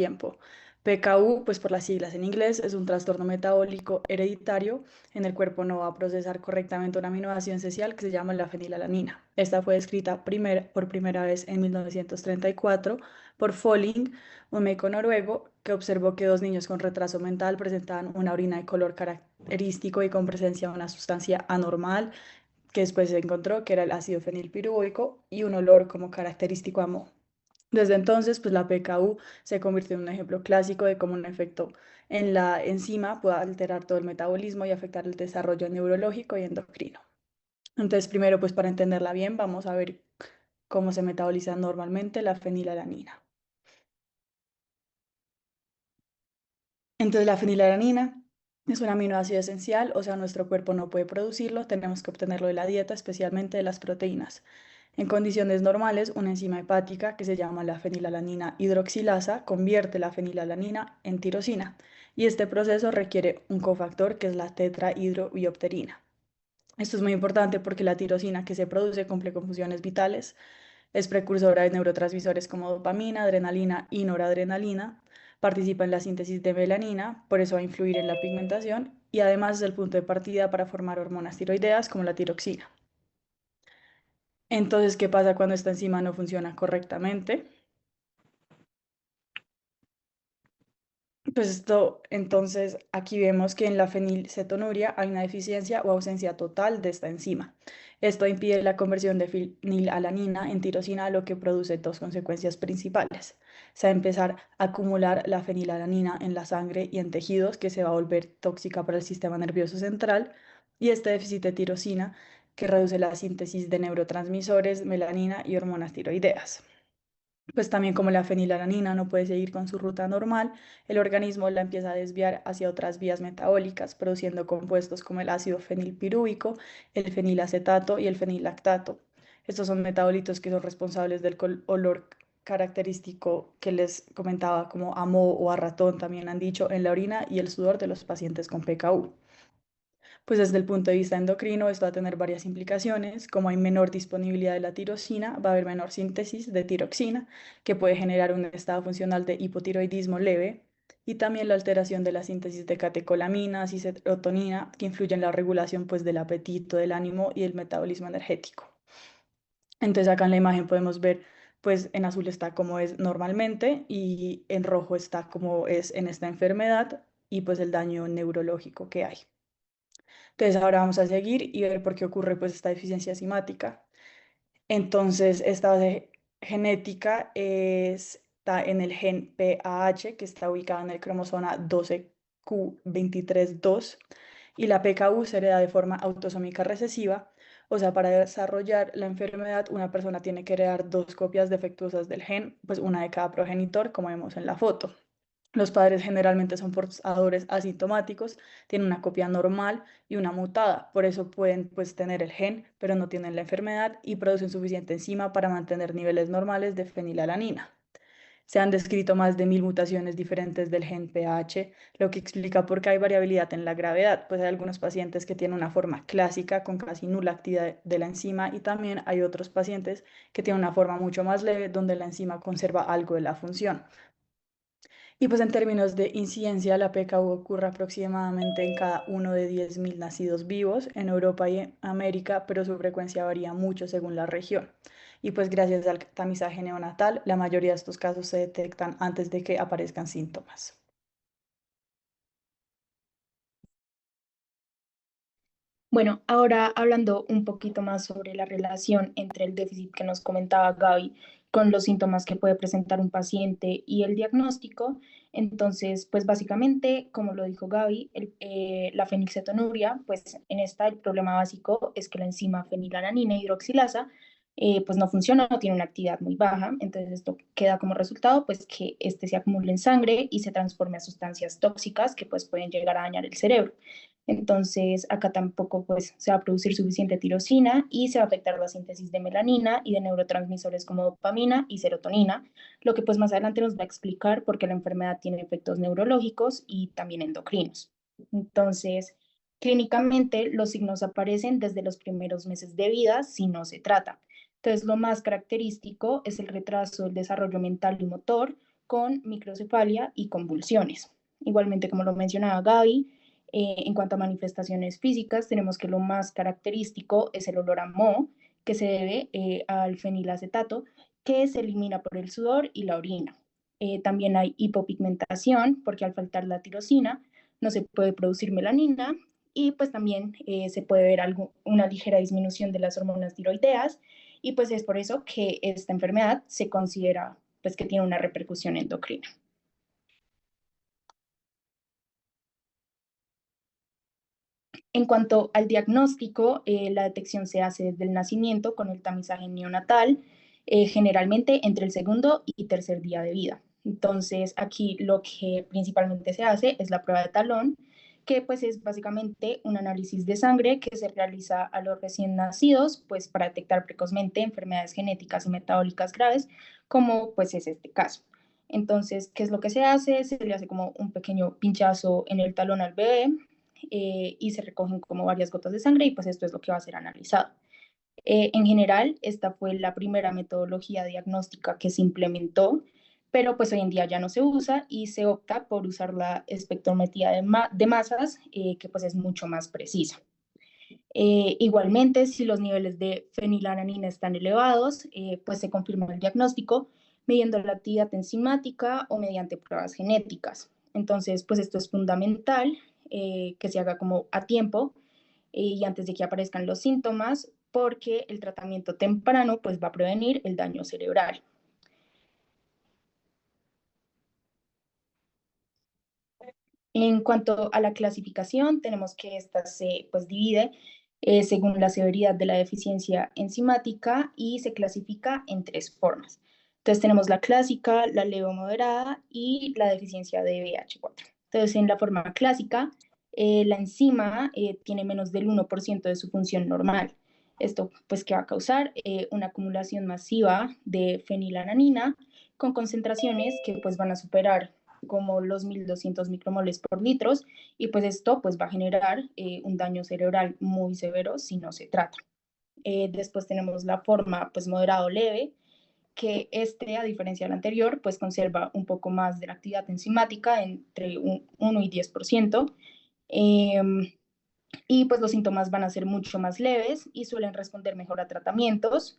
tiempo. PKU, pues por las siglas en inglés, es un trastorno metabólico hereditario. En el cuerpo no va a procesar correctamente una aminoácido esencial que se llama la fenilalanina. Esta fue descrita por primera vez en 1934 por Folling, un médico noruego que observó que dos niños con retraso mental presentaban una orina de color característico y con presencia de una sustancia anormal, que después se encontró que era el ácido fenilpirúvico, y un olor como característico a moho. Desde entonces, pues la PKU se convirtió en un ejemplo clásico de cómo un efecto en la enzima puede alterar todo el metabolismo y afectar el desarrollo neurológico y endocrino. Entonces, primero, pues para entenderla bien, vamos a ver cómo se metaboliza normalmente la fenilalanina. Entonces, la fenilalanina es un aminoácido esencial, o sea, nuestro cuerpo no puede producirlo, tenemos que obtenerlo de la dieta, especialmente de las proteínas. En condiciones normales, una enzima hepática que se llama la fenilalanina hidroxilasa convierte la fenilalanina en tirosina, y este proceso requiere un cofactor que es la tetrahidrobiopterina. Esto es muy importante porque la tirosina que se produce cumple con funciones vitales, es precursora de neurotransmisores como dopamina, adrenalina y noradrenalina, participa en la síntesis de melanina, por eso va a influir en la pigmentación, y además es el punto de partida para formar hormonas tiroideas como la tiroxina. Entonces, ¿qué pasa cuando esta enzima no funciona correctamente? Pues entonces aquí vemos que en la fenilcetonuria hay una deficiencia o ausencia total de esta enzima. Esto impide la conversión de fenilalanina en tirosina, lo que produce dos consecuencias principales. Se va a empezar a acumular la fenilalanina en la sangre y en tejidos, que se va a volver tóxica para el sistema nervioso central, y este déficit de tirosina que reduce la síntesis de neurotransmisores, melanina y hormonas tiroideas. Pues también como la fenilalanina no puede seguir con su ruta normal, el organismo la empieza a desviar hacia otras vías metabólicas, produciendo compuestos como el ácido fenilpirúvico, el fenilacetato y el fenillactato. Estos son metabolitos que son responsables del olor característico que les comentaba, como a moho o a ratón, también han dicho, en la orina y el sudor de los pacientes con PKU. Pues desde el punto de vista endocrino, esto va a tener varias implicaciones. Como hay menor disponibilidad de la tirosina, va a haber menor síntesis de tiroxina, que puede generar un estado funcional de hipotiroidismo leve, y también la alteración de la síntesis de catecolaminas y serotonina, que influyen en la regulación, pues, del apetito, del ánimo y el metabolismo energético. Entonces acá en la imagen podemos ver, pues en azul está como es normalmente y en rojo está como es en esta enfermedad, y pues el daño neurológico que hay. Entonces ahora vamos a seguir y ver por qué ocurre pues esta deficiencia enzimática. Entonces esta base genética está en el gen PAH, que está ubicado en el cromosoma 12q23.2, y la PKU se hereda de forma autosómica recesiva. O sea, para desarrollar la enfermedad una persona tiene que heredar dos copias defectuosas del gen, pues una de cada progenitor, como vemos en la foto. Los padres generalmente son portadores asintomáticos, tienen una copia normal y una mutada, por eso pueden, pues, tener el gen, pero no tienen la enfermedad y producen suficiente enzima para mantener niveles normales de fenilalanina. Se han descrito más de 1000 mutaciones diferentes del gen PH, lo que explica por qué hay variabilidad en la gravedad, pues hay algunos pacientes que tienen una forma clásica con casi nula actividad de la enzima, y también hay otros pacientes que tienen una forma mucho más leve donde la enzima conserva algo de la función. Y pues en términos de incidencia, la PKU ocurre aproximadamente en cada uno de 10.000 nacidos vivos en Europa y en América, pero su frecuencia varía mucho según la región. Y pues gracias al tamizaje neonatal, la mayoría de estos casos se detectan antes de que aparezcan síntomas. Bueno, ahora hablando un poquito más sobre la relación entre el déficit que nos comentaba Gaby con los síntomas que puede presentar un paciente y el diagnóstico, entonces, pues básicamente, como lo dijo Gaby, la fenilcetonuria, pues en esta el problema básico es que la enzima fenilalanina hidroxilasa pues no funciona, no tiene una actividad muy baja, entonces esto queda como resultado pues que este se acumula en sangre y se transforme a sustancias tóxicas que pues pueden llegar a dañar el cerebro. Entonces, acá tampoco pues, se va a producir suficiente tirosina y se va a afectar la síntesis de melanina y de neurotransmisores como dopamina y serotonina, lo que pues más adelante nos va a explicar por qué la enfermedad tiene efectos neurológicos y también endocrinos. Entonces, clínicamente los signos aparecen desde los primeros meses de vida si no se trata. Entonces, lo más característico es el retraso del desarrollo mental y motor, con microcefalia y convulsiones. Igualmente, como lo mencionaba Gaby, en cuanto a manifestaciones físicas, tenemos que lo más característico es el olor a moho, que se debe al fenilacetato, que se elimina por el sudor y la orina. También hay hipopigmentación, porque al faltar la tirosina no se puede producir melanina, y pues también se puede ver una ligera disminución de las hormonas tiroideas, y pues es por eso que esta enfermedad se considera pues que tiene una repercusión endocrina. En cuanto al diagnóstico, la detección se hace desde el nacimiento con el tamizaje neonatal, generalmente entre el segundo y tercer día de vida. Entonces, aquí lo que principalmente se hace es la prueba de talón, que pues es básicamente un análisis de sangre que se realiza a los recién nacidos, pues para detectar precozmente enfermedades genéticas y metabólicas graves, como pues es este caso. Entonces, ¿qué es lo que se hace? Se le hace como un pequeño pinchazo en el talón al bebé, y se recogen como varias gotas de sangre y pues esto es lo que va a ser analizado. En general, esta fue la primera metodología diagnóstica que se implementó, pero pues hoy en día ya no se usa y se opta por usar la espectrometría de masas, que pues es mucho más precisa. Igualmente, si los niveles de fenilalanina están elevados, pues se confirma el diagnóstico midiendo la actividad enzimática o mediante pruebas genéticas. Entonces, pues esto es fundamental, que se haga como a tiempo, y antes de que aparezcan los síntomas, porque el tratamiento temprano pues va a prevenir el daño cerebral. En cuanto a la clasificación, tenemos que esta se pues, divide según la severidad de la deficiencia enzimática y se clasifica en tres formas. Entonces tenemos la clásica, la leve o moderada y la deficiencia de BH4. Entonces en la forma clásica, la enzima tiene menos del 1% de su función normal. Esto pues que va a causar una acumulación masiva de fenilalanina con concentraciones que pues van a superar como los 1200 micromoles por litros, y pues esto pues va a generar un daño cerebral muy severo si no se trata. Después tenemos la forma pues moderado leve, que a diferencia del anterior, pues conserva un poco más de la actividad enzimática entre 1 y 10%, eh, y pues los síntomas van a ser mucho más leves y suelen responder mejor a tratamientos.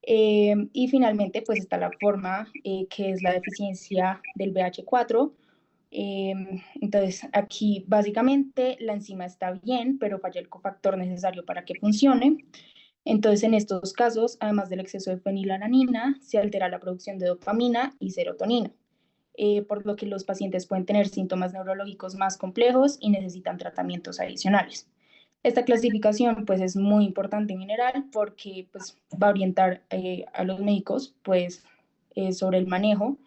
Y finalmente, pues está la forma que es la deficiencia del BH4. Entonces, aquí básicamente la enzima está bien, pero falla el cofactor necesario para que funcione. Entonces, en estos casos, además del exceso de fenilalanina, se altera la producción de dopamina y serotonina, por lo que los pacientes pueden tener síntomas neurológicos más complejos y necesitan tratamientos adicionales. Esta clasificación pues es muy importante en general porque pues va a orientar a los médicos pues sobre el manejo,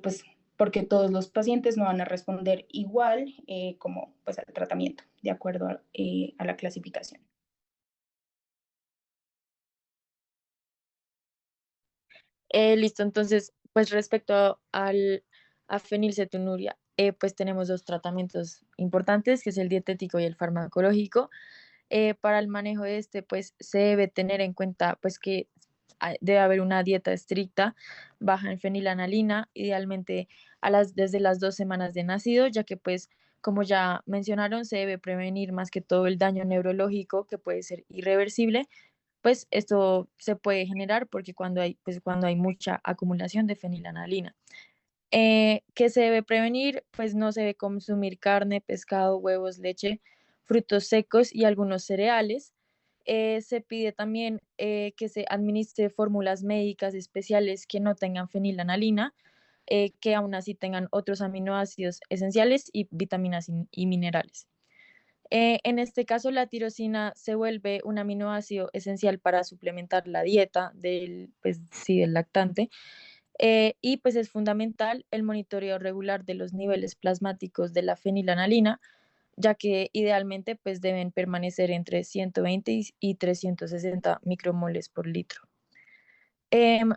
pues porque todos los pacientes no van a responder igual como pues al tratamiento de acuerdo a la clasificación. Listo, entonces, pues respecto a fenilcetonuria, pues tenemos dos tratamientos importantes, que es el dietético y el farmacológico. Para el manejo de este, pues se debe tener en cuenta pues que debe haber una dieta estricta, baja en fenilanalina, idealmente desde las 2 semanas de nacido, ya que pues como ya mencionaron, se debe prevenir más que todo el daño neurológico que puede ser irreversible, pues esto se puede generar porque cuando hay mucha acumulación de fenilanalina. ¿Qué se debe prevenir? Pues no se debe consumir carne, pescado, huevos, leche, frutos secos y algunos cereales. Se pide también que se administre fórmulas médicas especiales que no tengan fenilanalina, que aún así tengan otros aminoácidos esenciales y vitaminas y minerales. En este caso, la tirosina se vuelve un aminoácido esencial para suplementar la dieta pues, sí, del lactante, y pues es fundamental el monitoreo regular de los niveles plasmáticos de la fenilanalina, ya que idealmente pues deben permanecer entre 120 y 360 micromoles por litro.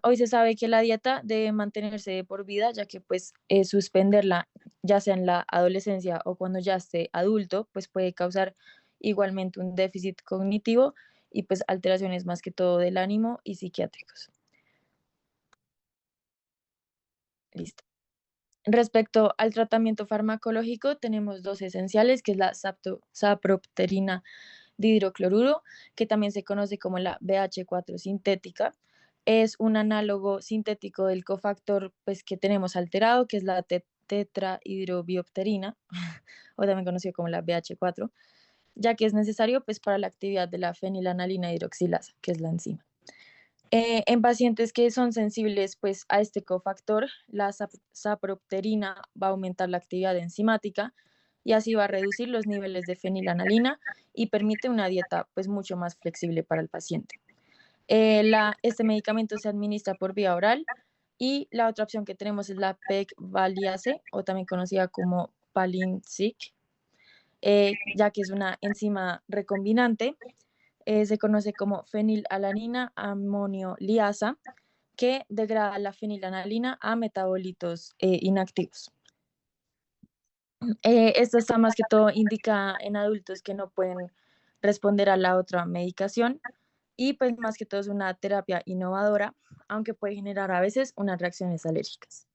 Hoy se sabe que la dieta debe mantenerse de por vida, ya que pues suspenderla, ya sea en la adolescencia o cuando ya esté adulto, pues puede causar igualmente un déficit cognitivo y pues alteraciones más que todo del ánimo y psiquiátricos. Listo. Respecto al tratamiento farmacológico, tenemos dos esenciales, que es la sapropterina dihidrocloruro, que también se conoce como la BH4 sintética. Es un análogo sintético del cofactor pues, que tenemos alterado, que es la tetrahidrobiopterina, o también conocido como la BH4, ya que es necesario pues, para la actividad de la fenilanalina hidroxilasa, que es la enzima. En pacientes que son sensibles pues, a este cofactor, la sapropterina va a aumentar la actividad enzimática y así va a reducir los niveles de fenilanalina y permite una dieta pues, mucho más flexible para el paciente. Este medicamento se administra por vía oral y la otra opción que tenemos es la PEG-valiase, o también conocida como Palynziq, ya que es una enzima recombinante. Se conoce como fenilalanina amonio liasa, que degrada la fenilalanina a metabolitos inactivos. Esto está más que todo indica en adultos que no pueden responder a la otra medicación y pues más que todo es una terapia innovadora, aunque puede generar a veces unas reacciones alérgicas.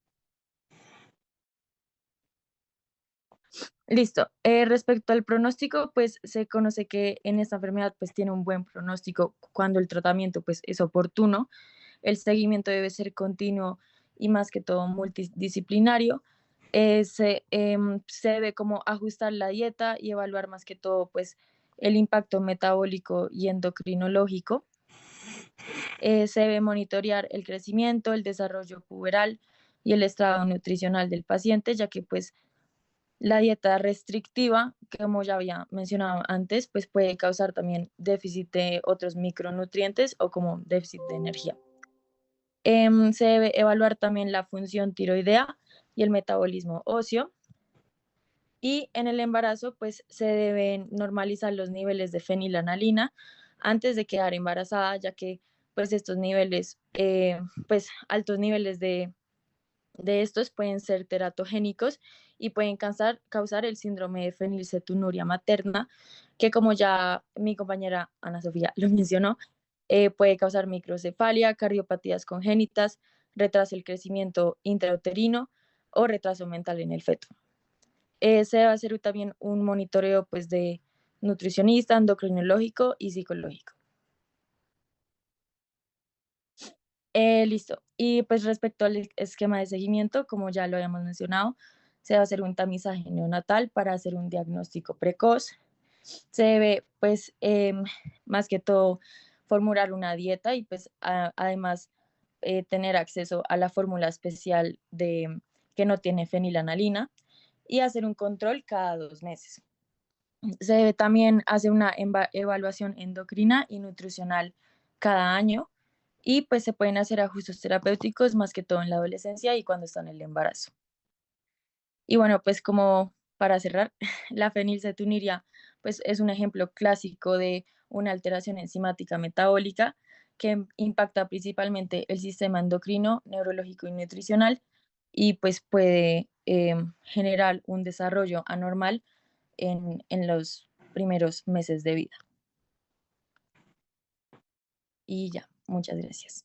Listo. Respecto al pronóstico, pues se conoce que en esta enfermedad pues tiene un buen pronóstico cuando el tratamiento pues es oportuno. El seguimiento debe ser continuo y más que todo multidisciplinario. Se debe como ajustar la dieta y evaluar más que todo pues el impacto metabólico y endocrinológico. Se debe monitorear el crecimiento, el desarrollo puberal y el estado nutricional del paciente, ya que pues la dieta restrictiva, como ya había mencionado antes, pues puede causar también déficit de otros micronutrientes o como déficit de energía. Se debe evaluar también la función tiroidea y el metabolismo óseo. Y en el embarazo, pues se deben normalizar los niveles de fenilanalina antes de quedar embarazada, ya que pues estos niveles, pues altos niveles de estos pueden ser teratogénicos y pueden causar el síndrome de fenilcetonuria materna, que como ya mi compañera Ana Sofía lo mencionó, puede causar microcefalia, cardiopatías congénitas, retraso del crecimiento intrauterino o retraso mental en el feto. Se debe hacer también un monitoreo pues, de nutricionista, endocrinológico y psicológico. Listo. Y pues respecto al esquema de seguimiento, como ya lo habíamos mencionado, se va a hacer un tamizaje neonatal para hacer un diagnóstico precoz. Se debe, pues, más que todo, formular una dieta y, pues, además, tener acceso a la fórmula especial que no tiene fenilanalina y hacer un control cada 2 meses. Se debe también hacer una evaluación endocrina y nutricional cada año y pues se pueden hacer ajustes terapéuticos más que todo en la adolescencia y cuando está en el embarazo. Y bueno, pues como para cerrar, la fenilcetoniria pues es un ejemplo clásico de una alteración enzimática metabólica que impacta principalmente el sistema endocrino, neurológico y nutricional y pues puede generar un desarrollo anormal en los primeros meses de vida. Y ya, muchas gracias.